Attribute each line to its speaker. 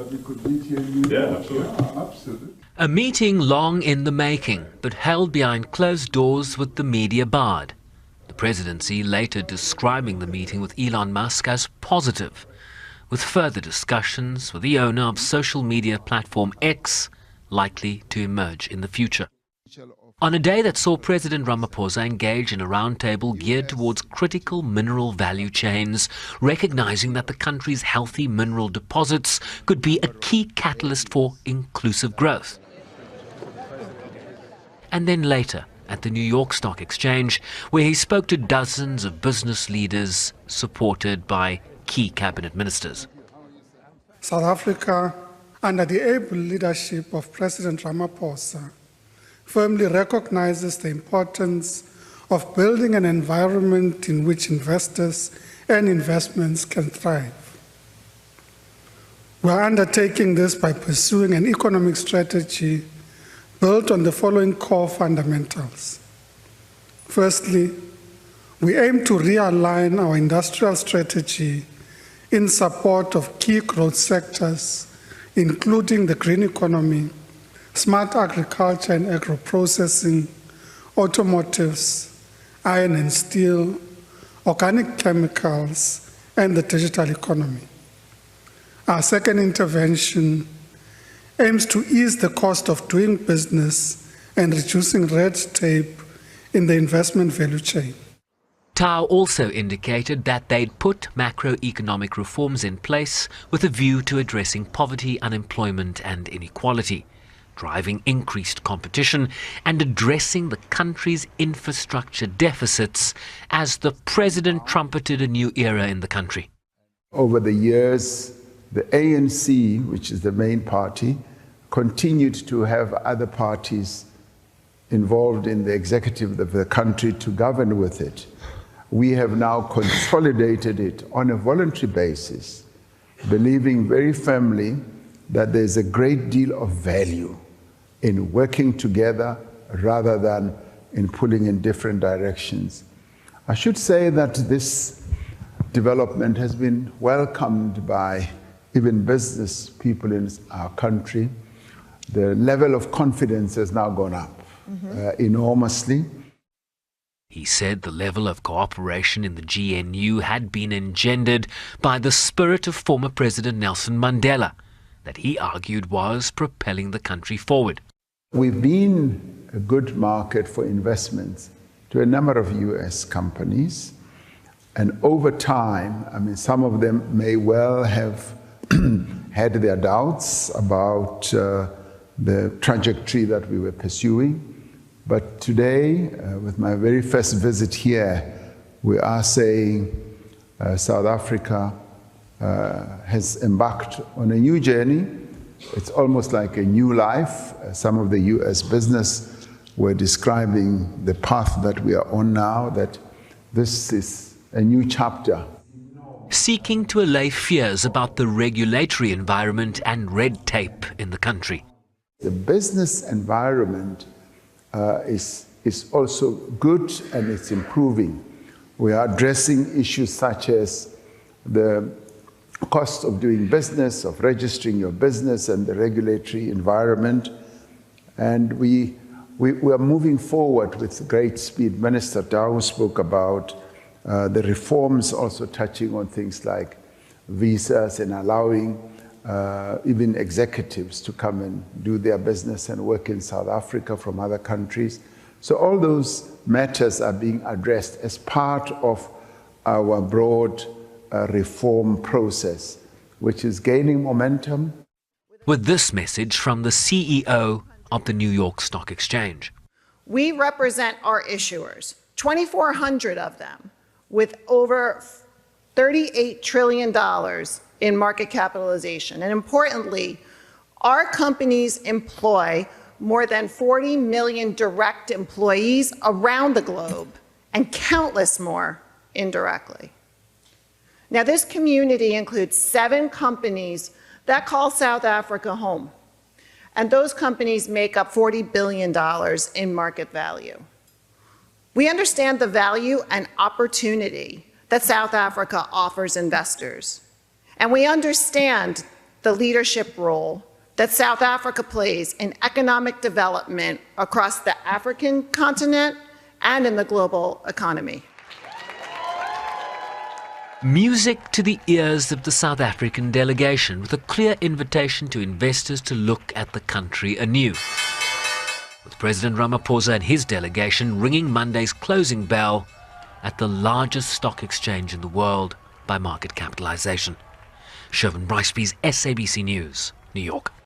Speaker 1: That we could meet here in New York. Yeah, absolutely.
Speaker 2: A meeting long in the making, but held behind closed doors with the media barred. The presidency later describing the meeting with Elon Musk as positive, with further discussions with the owner of social media platform X likely to emerge in the future. On a day that saw President Ramaphosa engage in a roundtable geared towards critical mineral value chains, recognizing that the country's healthy mineral deposits could be a key catalyst for inclusive growth. And then later, at the New York Stock Exchange, where he spoke to dozens of business leaders supported by key cabinet ministers.
Speaker 3: South Africa, under the able leadership of President Ramaphosa, firmly recognizes the importance of building an environment in which investors and investments can thrive. We are undertaking this by pursuing an economic strategy built on the following core fundamentals. Firstly, we aim to realign our industrial strategy in support of key growth sectors, including the green economy, smart agriculture and agro-processing, automotives, iron and steel, organic chemicals, and the digital economy. Our second intervention aims to ease the cost of doing business and reducing red tape in the investment value chain.
Speaker 2: Tau also indicated that they'd put macroeconomic reforms in place with a view to addressing poverty, unemployment and inequality, driving increased competition and addressing the country's infrastructure deficits as the president trumpeted a new era in the country.
Speaker 1: Over the years, the ANC, which is the main party, continued to have other parties involved in the executive of the country to govern with it. We have now consolidated it on a voluntary basis, believing very firmly that there's a great deal of value in working together rather than in pulling in different directions. I should say that this development has been welcomed by even business people in our country. The level of confidence has now gone up enormously.
Speaker 2: He said the level of cooperation in the GNU had been engendered by the spirit of former President Nelson Mandela, that he argued was propelling the country forward.
Speaker 1: We've been a good market for investments to a number of US companies, and over time, I mean, some of them may well have had their doubts about the trajectory that we were pursuing. But today, with my very first visit here, we are saying South Africa has embarked on a new journey. It's almost like a new life. Some of the US business were describing the path that we are on now, that this is a new chapter.
Speaker 2: Seeking to allay fears about the regulatory environment and red tape in the country.
Speaker 1: The business environment is also good and it's improving. We are addressing issues such as the cost of doing business, of registering your business and the regulatory environment. And we are moving forward with great speed. Minister Tau spoke about the reforms also touching on things like visas and allowing even executives to come and do their business and work in South Africa from other countries. So all those matters are being addressed as part of our broad reform process, which is gaining momentum.
Speaker 2: With this message from the CEO of the New York Stock Exchange.
Speaker 4: We represent our issuers, 2,400 of them, with over $38 trillion in market capitalization. And importantly, our companies employ more than 40 million direct employees around the globe and countless more indirectly. Now, this community includes 7 companies that call South Africa home. And those companies make up $40 billion in market value. We understand the value and opportunity that South Africa offers investors. And we understand the leadership role that South Africa plays in economic development across the African continent and in the global economy.
Speaker 2: Music to the ears of the South African delegation, with a clear invitation to investors to look at the country anew. With President Ramaphosa and his delegation ringing Monday's closing bell at the largest stock exchange in the world by market capitalization. Shervin Brycebees, SABC News, New York.